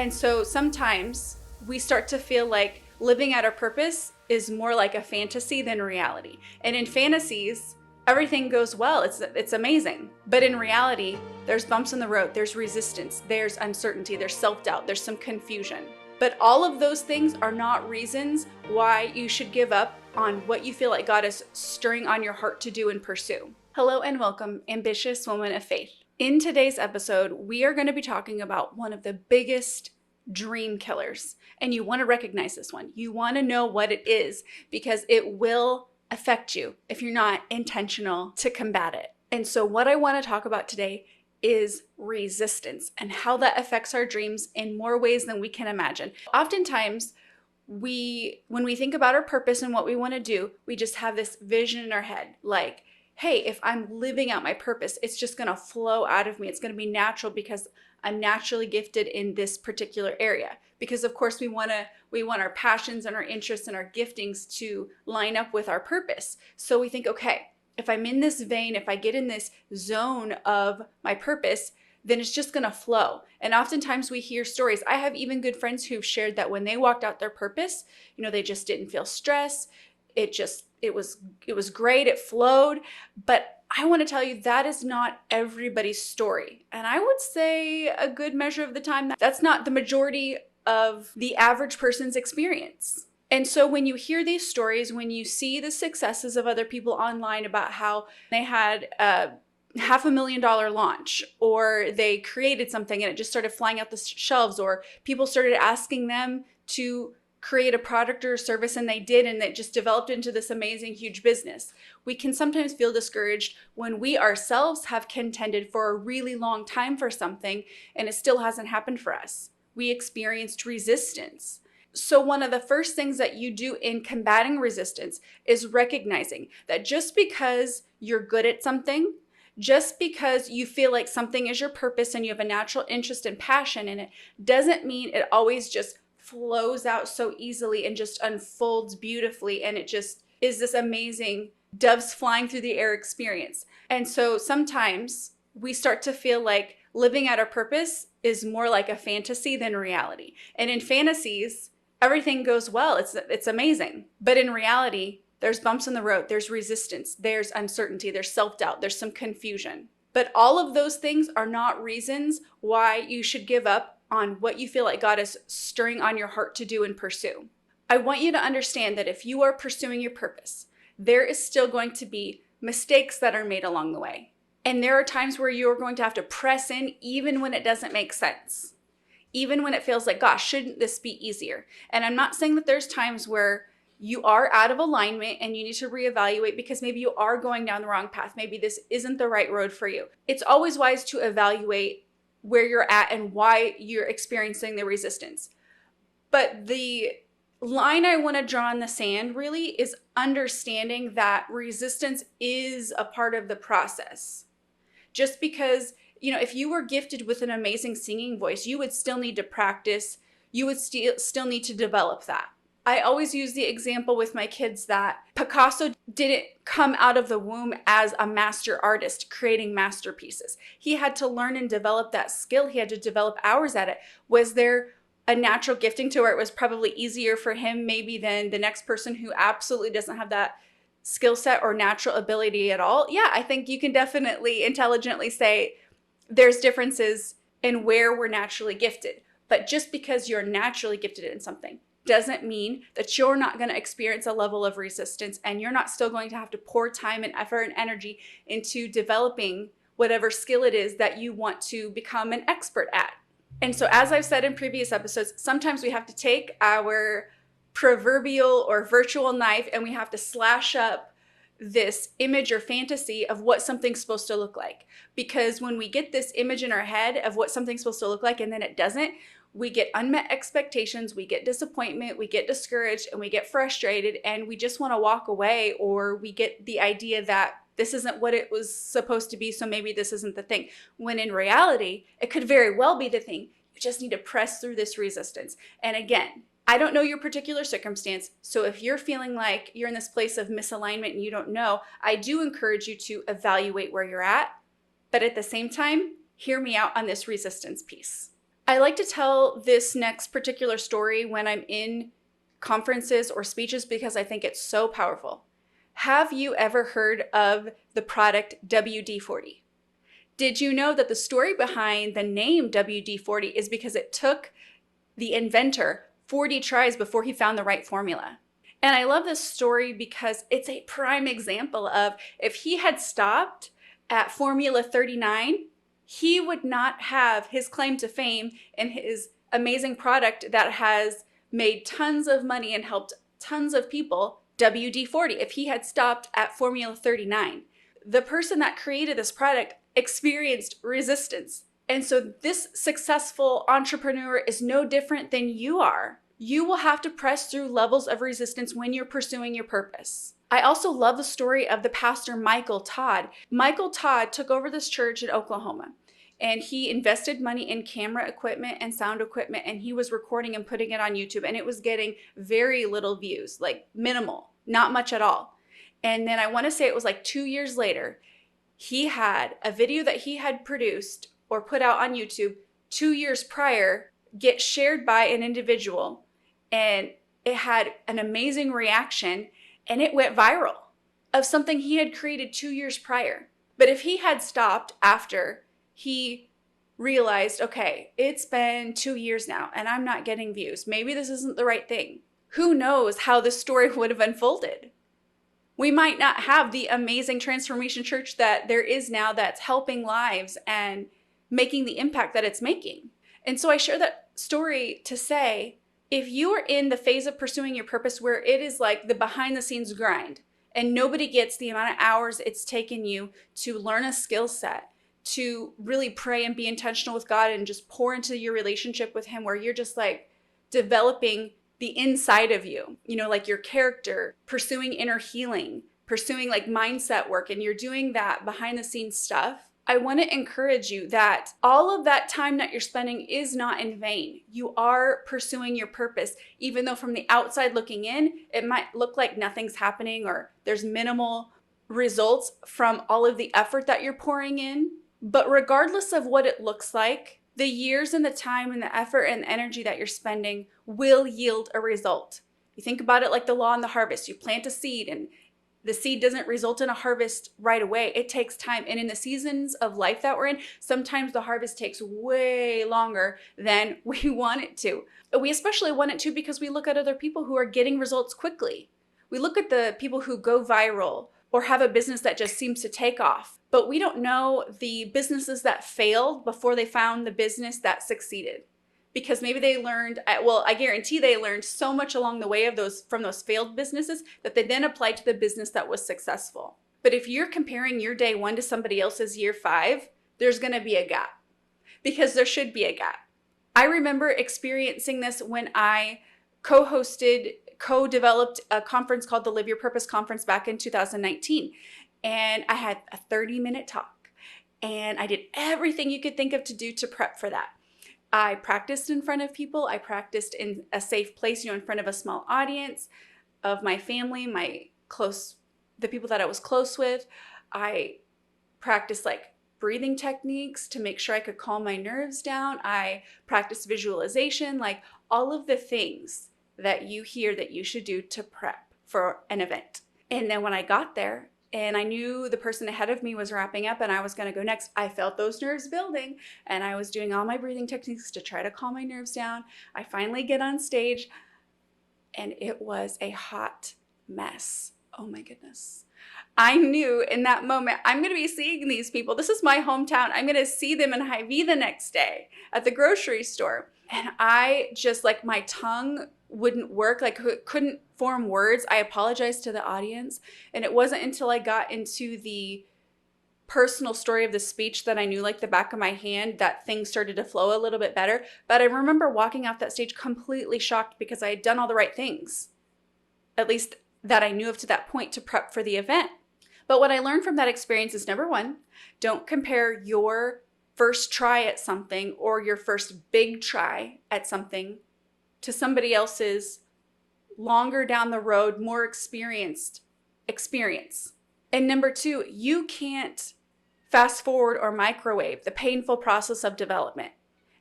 And so sometimes we start to feel like living out our purpose is more like a fantasy than reality. And in fantasies, everything goes well. It's amazing. But in reality, there's bumps in the road, there's resistance, there's uncertainty, there's self-doubt, there's some confusion. But all of those things are not reasons why you should give up on what you feel like God is stirring on your heart to do and pursue. Hello and welcome, ambitious woman of faith. In today's episode, we are going to be talking about one of the biggest dream killers. And you want to recognize this one. You want to know what it is because it will affect you if you're not intentional to combat it. And so what I want to talk about today is resistance and how that affects our dreams in more ways than we can imagine. Oftentimes, when we think about our purpose and what we want to do, we just have this vision in our head like, hey, if I'm living out my purpose, it's just going to flow out of me. It's going to be natural because I'm naturally gifted in this particular area. Because of course we want our passions and our interests and our giftings to line up with our purpose. So we think, okay, if I'm in this vein, if I get in this zone of my purpose, then it's just going to flow. And oftentimes we hear stories. I have even good friends who've shared that when they walked out their purpose, they just didn't feel stress. It was great. It flowed. But I want to tell you that is not everybody's story. And I would say a good measure of the time, that's not the majority of the average person's experience. And so when you hear these stories, when you see the successes of other people online about how they had a $500,000 launch, or they created something and it just started flying out the shelves, or people started asking them to create a product or a service and they did, and it just developed into this amazing, huge business. We can sometimes feel discouraged when we ourselves have contended for a really long time for something and it still hasn't happened for us. We experienced resistance. So one of the first things that you do in combating resistance is recognizing that just because you're good at something, just because you feel like something is your purpose and you have a natural interest and passion in it, doesn't mean it always just flows out so easily and just unfolds beautifully, and it just is this amazing doves flying through the air experience. And so sometimes we start to feel like living out our purpose is more like a fantasy than reality. And in fantasies, everything goes well. It's amazing. But in reality, there's bumps in the road, there's resistance, there's uncertainty, there's self-doubt, there's some confusion. But all of those things are not reasons why you should give up on what you feel like God is stirring on your heart to do and pursue. I want you to understand that if you are pursuing your purpose, there is still going to be mistakes that are made along the way. And there are times where you're going to have to press in even when it doesn't make sense. Even when it feels like, gosh, shouldn't this be easier? And I'm not saying that there's times where you are out of alignment and you need to reevaluate because maybe you are going down the wrong path. Maybe this isn't the right road for you. It's always wise to evaluate where you're at and why you're experiencing the resistance. But the line I want to draw in the sand really is understanding that resistance is a part of the process. Just because, if you were gifted with an amazing singing voice, you would still need to practice. You would still need to develop that. I always use the example with my kids that Picasso didn't come out of the womb as a master artist creating masterpieces. He had to learn and develop that skill. He had to develop hours at it. Was there a natural gifting to where it was probably easier for him maybe than the next person who absolutely doesn't have that skill set or natural ability at all? Yeah, I think you can definitely intelligently say there's differences in where we're naturally gifted. But just because you're naturally gifted in something doesn't mean that you're not going to experience a level of resistance and you're not still going to have to pour time and effort and energy into developing whatever skill it is that you want to become an expert at. And so as I've said in previous episodes, sometimes we have to take our proverbial or virtual knife and we have to slash up this image or fantasy of what something's supposed to look like. Because when we get this image in our head of what something's supposed to look like and then it doesn't, we get unmet expectations, we get disappointment, we get discouraged, and we get frustrated, and we just want to walk away, or we get the idea that this isn't what it was supposed to be, so maybe this isn't the thing. When in reality, it could very well be the thing. You just need to press through this resistance. And again, I don't know your particular circumstance, so if you're feeling like you're in this place of misalignment and you don't know, I do encourage you to evaluate where you're at, but at the same time, hear me out on this resistance piece. I like to tell this next particular story when I'm in conferences or speeches because I think it's so powerful. Have you ever heard of the product WD-40? Did you know that the story behind the name WD-40 is because it took the inventor 40 tries before he found the right formula? And I love this story because it's a prime example of if he had stopped at Formula 39, he would not have his claim to fame and his amazing product that has made tons of money and helped tons of people, WD-40, if he had stopped at Formula 39. The person that created this product experienced resistance. And so this successful entrepreneur is no different than you are. You will have to press through levels of resistance when you're pursuing your purpose. I also love the story of the pastor Michael Todd. Michael Todd took over this church in Oklahoma, and he invested money in camera equipment and sound equipment, and he was recording and putting it on YouTube, and it was getting very little views, like minimal, not much at all. And then I want to say it was like 2 years later, he had a video that he had produced or put out on YouTube 2 years prior get shared by an individual, and it had an amazing reaction, and it went viral of something he had created 2 years prior. But if he had stopped after he realized, okay, it's been 2 years now and I'm not getting views, maybe this isn't the right thing, who knows how this story would have unfolded? We might not have the amazing transformation church that there is now that's helping lives and making the impact that it's making. And so I share that story to say, if you are in the phase of pursuing your purpose where it is like the behind the scenes grind and nobody gets the amount of hours it's taken you to learn a skill set, to really pray and be intentional with God and just pour into your relationship with Him, where you're just like developing the inside of you, like your character, pursuing inner healing, pursuing like mindset work, and you're doing that behind the scenes stuff. I want to encourage you that all of that time that you're spending is not in vain. You are pursuing your purpose, even though from the outside looking in, it might look like nothing's happening or there's minimal results from all of the effort that you're pouring in. But regardless of what it looks like, the years and the time and the effort and the energy that you're spending will yield a result. You think about it like the law and the harvest. You plant a seed and the seed doesn't result in a harvest right away. It takes time. And in the seasons of life that we're in, sometimes the harvest takes way longer than we want it to. We especially want it to because we look at other people who are getting results quickly. We look at the people who go viral or have a business that just seems to take off. But we don't know the businesses that failed before they found the business that succeeded. Because maybe they learned, I guarantee they learned so much along the way from those failed businesses that they then applied to the business that was successful. But if you're comparing your day 1 to somebody else's year 5, there's going to be a gap, because there should be a gap. I remember experiencing this when I co-developed a conference called the Live Your Purpose Conference back in 2019. And I had a 30-minute talk, and I did everything you could think of to do to prep for that. I practiced in front of people. I practiced in a safe place, in front of a small audience of my family, the people that I was close with. I practiced like breathing techniques to make sure I could calm my nerves down. I practiced visualization, like all of the things that you hear that you should do to prep for an event. And then when I got there, and I knew the person ahead of me was wrapping up and I was going to go next, I felt those nerves building, and I was doing all my breathing techniques to try to calm my nerves down. I finally get on stage, and it was a hot mess. Oh my goodness. I knew in that moment, I'm going to be seeing these people. This is my hometown. I'm going to see them in Hy-Vee the next day at the grocery store. And I just, like, my tongue wouldn't work, like couldn't form words. I apologized to the audience. And it wasn't until I got into the personal story of the speech that I knew like the back of my hand that things started to flow a little bit better. But I remember walking off that stage completely shocked because I had done all the right things, at least that I knew of to that point, to prep for the event. But what I learned from that experience is, number one, don't compare your first try at something or your first big try at something to somebody else's longer down the road, more experienced experience. And number two, you can't fast forward or microwave the painful process of development.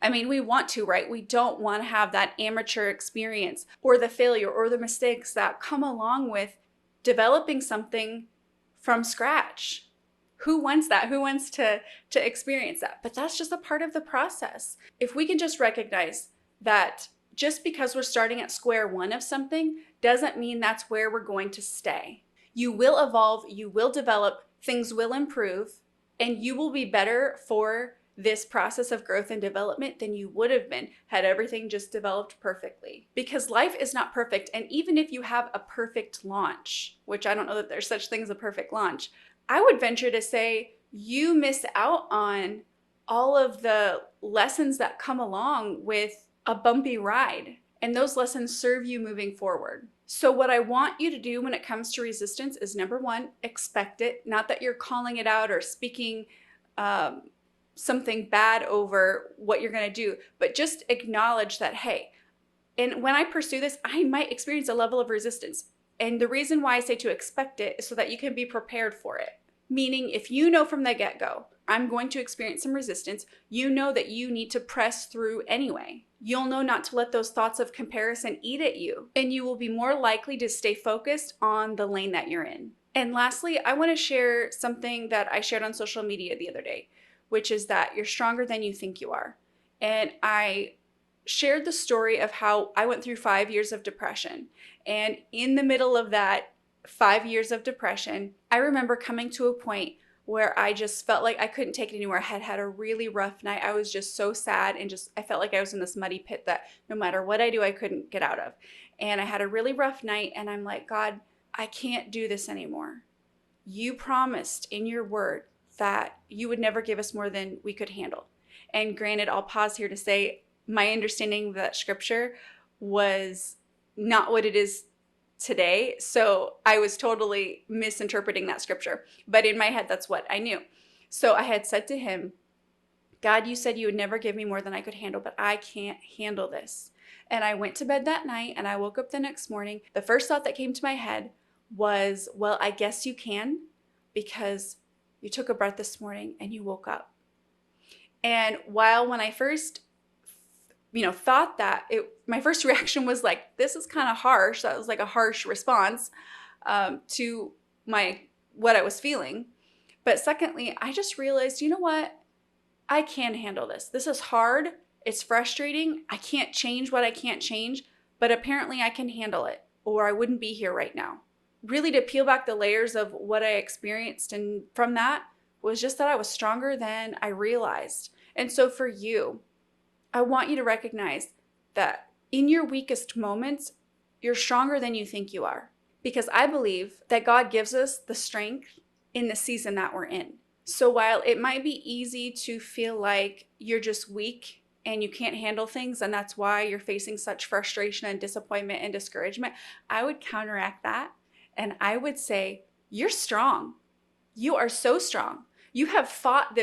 I mean, we want to, right? We don't want to have that amateur experience or the failure or the mistakes that come along with developing something from scratch. Who wants that? Who wants to experience that? But that's just a part of the process. If we can just recognize that just because we're starting at square one of something doesn't mean that's where we're going to stay. You will evolve, you will develop, things will improve, and you will be better for this process of growth and development than you would have been had everything just developed perfectly. Because life is not perfect, and even if you have a perfect launch, which I don't know that there's such thing as a perfect launch, I would venture to say you miss out on all of the lessons that come along with a bumpy ride, and those lessons serve you moving forward. So what I want you to do when it comes to resistance is, number one, expect it. Not that you're calling it out or speaking something bad over what you're going to do, but just acknowledge that, hey, and when I pursue this, I might experience a level of resistance. And the reason why I say to expect it is so that you can be prepared for it. Meaning, if you know from the get-go, I'm going to experience some resistance, you know that you need to press through anyway. You'll know not to let those thoughts of comparison eat at you, and you will be more likely to stay focused on the lane that you're in. And lastly, I want to share something that I shared on social media the other day, which is that you're stronger than you think you are. And I shared the story of how I went through 5 years of depression. And in the middle of that 5 years of depression, I remember coming to a point where I just felt like I couldn't take it anymore. I had a really rough night. I was just so sad, and I felt like I was in this muddy pit that no matter what I do, I couldn't get out of. And I had a really rough night, and I'm like, God, I can't do this anymore. You promised in your word that you would never give us more than we could handle. And granted, I'll pause here to say my understanding of that scripture was not what it is today. So I was totally misinterpreting that scripture. But in my head, that's what I knew. So I had said to him, God, you said you would never give me more than I could handle, but I can't handle this. And I went to bed that night, and I woke up the next morning. The first thought that came to my head was, well, I guess you can, because you took a breath this morning and you woke up. And when I first thought that, my first reaction was like, this is kind of harsh. That was like a harsh response to what I was feeling. But secondly, I just realized, you know what? I can handle this. This is hard. It's frustrating. I can't change what I can't change, but apparently I can handle it, or I wouldn't be here right now. Really, to peel back the layers of what I experienced, and from that was just that I was stronger than I realized. And so for you, I want you to recognize that in your weakest moments, you're stronger than you think you are. Because I believe that God gives us the strength in the season that we're in. So while it might be easy to feel like you're just weak and you can't handle things, and that's why you're facing such frustration and disappointment and discouragement, I would counteract that. And I would say, you're strong. You are so strong. You have fought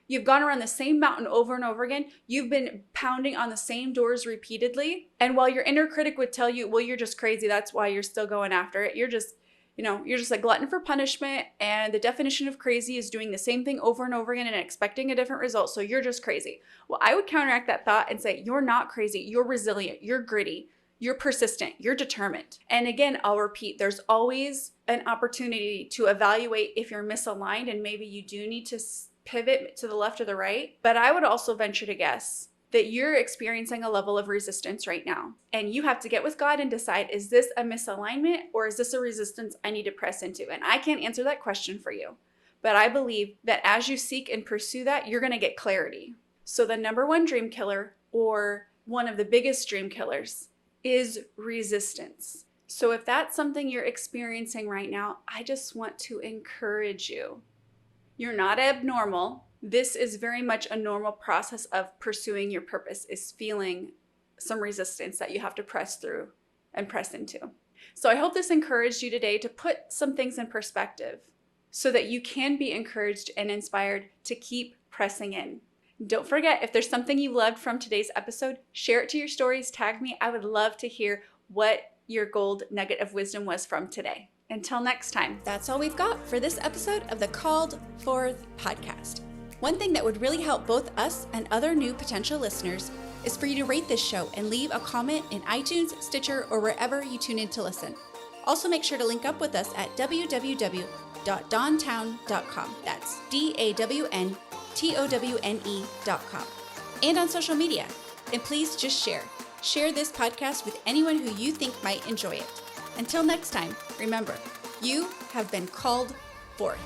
you've gone around the same mountain over and over again. You've been pounding on the same doors repeatedly. And while your inner critic would tell you, well, you're just crazy, that's why you're still going after it. You're just a glutton for punishment. And the definition of crazy is doing the same thing over and over again and expecting a different result. So you're just crazy. Well, I would counteract that thought and say, you're not crazy. You're resilient. You're gritty. You're persistent. You're determined. And again, I'll repeat, there's always an opportunity to evaluate if you're misaligned, and maybe you do need to pivot to the left or the right. But I would also venture to guess that you're experiencing a level of resistance right now. And you have to get with God and decide, is this a misalignment or is this a resistance I need to press into? And I can't answer that question for you. But I believe that as you seek and pursue that, you're going to get clarity. So the number one dream killer, or one of the biggest dream killers, is resistance. So if that's something you're experiencing right now, I just want to encourage you. You're not abnormal. This is very much a normal process of pursuing your purpose, is feeling some resistance that you have to press through and press into. So I hope this encouraged you today to put some things in perspective so that you can be encouraged and inspired to keep pressing in. Don't forget, if there's something you loved from today's episode, share it to your stories, tag me. I would love to hear what your gold nugget of wisdom was from today. Until next time, that's all we've got for this episode of the Called Forth podcast. One thing that would really help both us and other new potential listeners is for you to rate this show and leave a comment in iTunes, Stitcher, or wherever you tune in to listen. Also, make sure to link up with us at www.dawntown.com. That's DAWNTOWNE.com. And on social media. And please just share. Share this podcast with anyone who you think might enjoy it. Until next time, remember, you have been called forth.